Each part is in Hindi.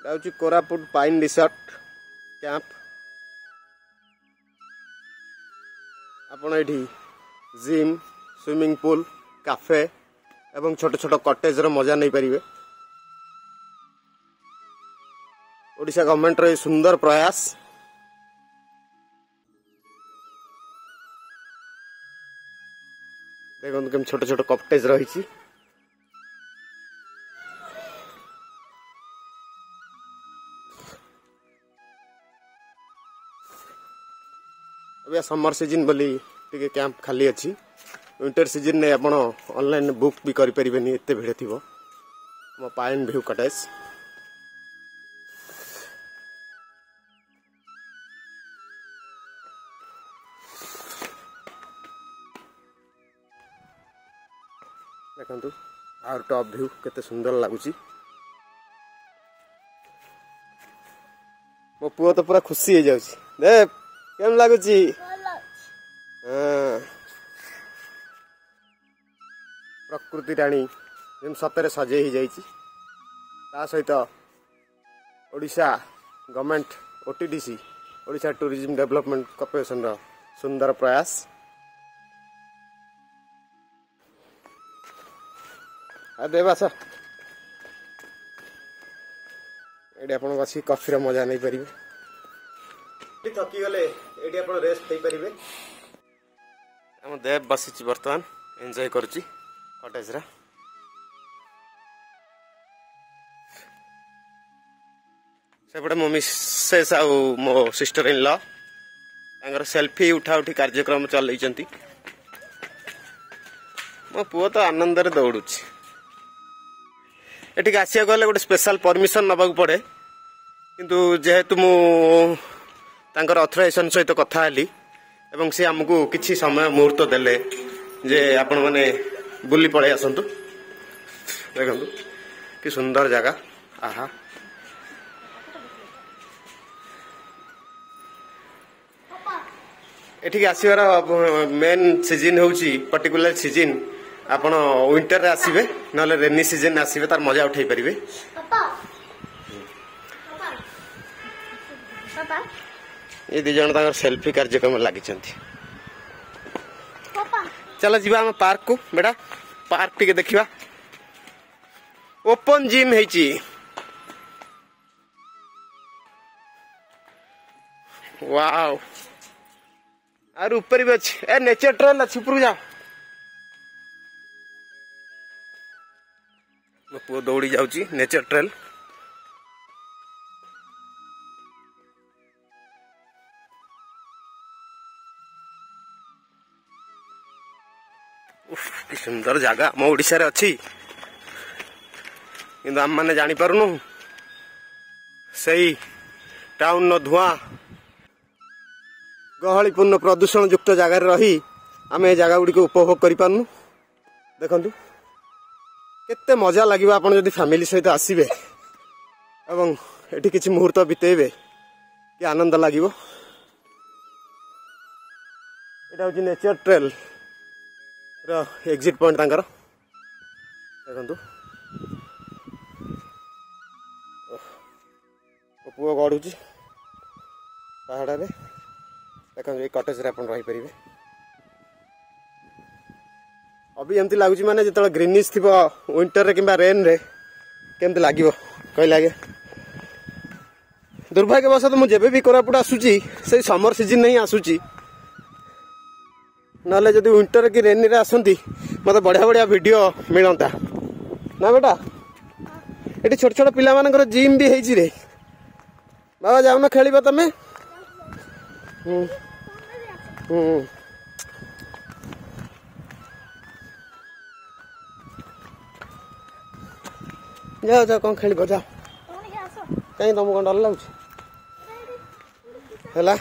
हूँ कोरापुट पाइन रिसोर्ट कैंप। आपण ये जिम स्विमिंग पूल कैफे एवं छोट छोट कटेज रो मजा नहीं पारिबे। ओडिशा गवर्नमेंट रो सुंदर प्रयास। देखो केम छोट छोट कटेज रही। अभी समर सीजन बोली टिके कैंप खाली अच्छी। विंटर सीजन ने आपण ऑनलाइन बुक भी करि परिबेनी, एते भिड़ थिबो। मो पाइन व्यू कटेज देखंतु आउर टॉप व्यू केते सुंदर लागुची। मो पुओ तो पूरा खुशी हो जाउची। देख केम लागुची। प्रकृति राणी जेम सतरे सजे ही जाइची। ता सहित Odisha government OTDC Odisha tourism development corporation रो सुंदर प्रयास। देवास ये आप बस कॉफी रो मजा नहीं पारे। थकी गले ये आप रेस्ट नहीं पारे। आम देव बसी बर्तमान एंजॉय करुच्ची कटेज रा। सेपटे मो मिसेस आ मो सिस्टर इन लॉ सेल्फी उठा उठी कार्यक्रम चलती। मो पुओ तो आनंद रे दौड़ुची। एटिक आसिया गले गोटे स्पेशल परमिशन नबाक पड़े, किंतु जेहेतु मु तांकर ऑथराइजेशन सहित कथा हली एवं से हमको किछि समय मुहूर्त देले जे आपण माने बुली पड़े आसंतु। देखंतु कि सुंदर जगह। आहा एठिक आसीबार मेन सीजन होउची पर्टिकुलर सीजन आपण विंटर रे आसीबे नले रेनी सीजन आसीबे तार मजा उठाई परिबे। ये दी जन तांकर सेल्फी कार्यक्रम लागि छथि। चल जीवा हम पार्क को बेटा। पार्क टिके देखिबा। ओपन जिम हेची। वाओ आर ऊपर भी अच्छी ए नेचर ट्रेल अच्छी ऊपर जाओ। मो पुओ दौड़ी जाउची नेचर ट्रेल। कि सुंदर जगह मो ओडिशा रे अच्छी, किंतु आम माने जानी पारुनु। सही टाउन न धुआं गहलीपूर्ण प्रदूषण युक्त जगार रही आम ए जगह गुड़ी उपभोग कर पारनु। देखंतु केते मजा लगिबा आपण जदि फैमिली सहित आसीबे एवं एठी किछि मुहूर्त बितेबे कि आनंद लागिबो। एटा होची नेचर ट्रेल रो एग्जिट पॉइंट तांकर। देखंतु पुओ गड़ुची पहाड़ रे। देखो ये कटेज रे अपन रही परिबे। अभी एमती लागुची माने जेतले ग्रीनिश थिबो विंटर रे किबा रेन रे केमती लागिवो कहि लागे। दुर्भाग्यवश तो जेबे भी कोरापुट आसुची से समर सीजन नहीं आसुची, नाले जदि विंटर की रेन रे आसंती मते बढ़िया बढ़िया वीडियो मिलंता ना बेटा। एटी छोट छोट पिला मानकर जिम भी हेची रे। बाबा जाऊ ना खेलिबा तमे। जाओ जाओ कौन खेल जाओ। कहीं तुमको कौन डर लगुच है। यहाँ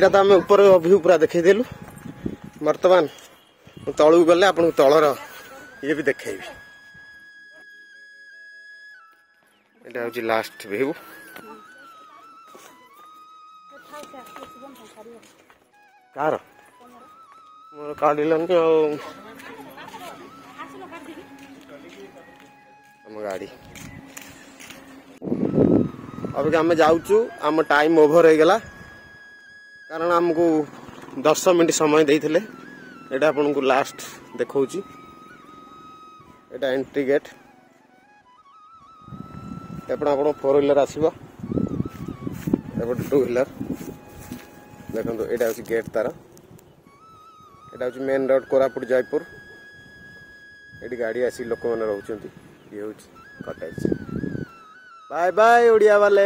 तो आम ऊपर व्यू पूरा देखदेलु। बर्तमान तलू गले आपन तलर ये भी देखी। यहाँ हूँ लास्ट व्यू। कार मोर काढ़िलन गाड़ी अबे आम जाऊँ आम टाइम ओभर हो गला कारण आमको 10 मिनट समय देते यहाँ आपन को लास्ट देखा यहाँ एंट्री गेट एपटे आप 4 व्हीलर आसो एपटे 2 व्हीलर देखो यहाँ हूँ गेट तार यहाँ हूँ मेन रोड कोरापुट जयपुर ये गाड़ी आसी लोक मैंने रोच ये हूँ कटेज बाय बाय ओडिया वाले।